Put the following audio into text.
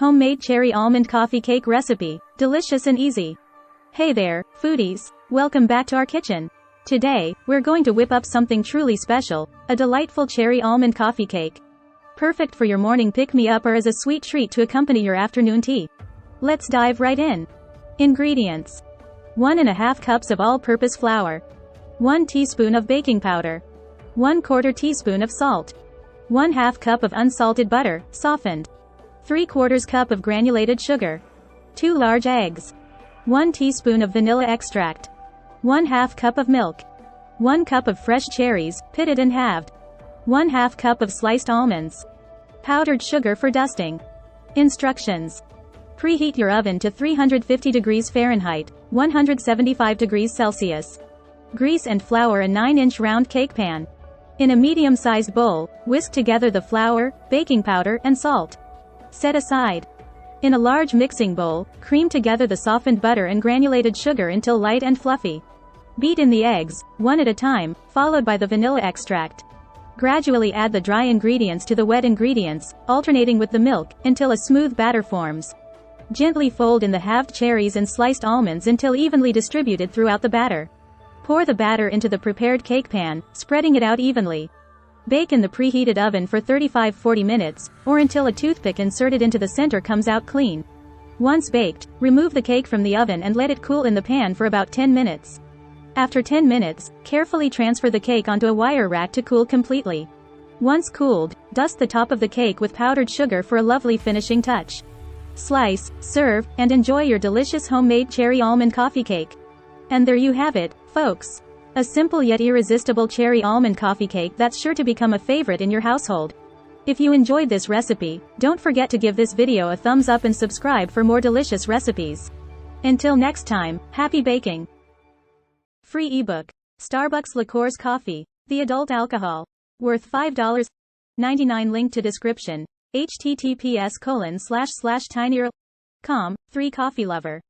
Homemade cherry almond coffee cake recipe. Delicious and easy. Hey there, foodies. Welcome back to our kitchen. Today, we're going to whip up something truly special, a delightful cherry almond coffee cake. Perfect for your morning pick-me-up or as a sweet treat to accompany your afternoon tea. Let's dive right in. Ingredients. 1½ cups of all-purpose flour. 1 teaspoon of baking powder. 1/4 teaspoon of salt. 1/2 cup of unsalted butter, softened. 3/4 cup of granulated sugar. 2 large eggs. 1 teaspoon of vanilla extract. 1/2 cup of milk. 1 cup of fresh cherries, pitted and halved. 1/2 cup of sliced almonds. Powdered sugar for dusting. Instructions. Preheat your oven to 350 degrees Fahrenheit, 175 degrees Celsius. Grease and flour a 9-inch round cake pan. In a medium-sized bowl, whisk together the flour, baking powder, and salt. Set aside. In a large mixing bowl, cream together the softened butter and granulated sugar until light and fluffy. Beat in the eggs, one at a time, followed by the vanilla extract. Gradually add the dry ingredients to the wet ingredients, alternating with the milk, until a smooth batter forms. Gently fold in the halved cherries and sliced almonds until evenly distributed throughout the batter. Pour the batter into the prepared cake pan, spreading it out evenly. Bake in the preheated oven for 35–40 minutes, or until a toothpick inserted into the center comes out clean. Once baked, remove the cake from the oven and let it cool in the pan for about 10 minutes. After 10 minutes, carefully transfer the cake onto a wire rack to cool completely. Once cooled, dust the top of the cake with powdered sugar for a lovely finishing touch. Slice, serve, and enjoy your delicious homemade cherry almond coffee cake. And there you have it, folks. A simple yet irresistible cherry almond coffee cake that's sure to become a favorite in your household. If you enjoyed this recipe, don't forget to give this video a thumbs up and subscribe for more delicious recipes. Until next time, happy baking! Free ebook. Starbucks Liqueurs Coffee. The adult alcohol. Worth $5.99. Link to description. https://tinyurl.com. 3 Coffee Lover.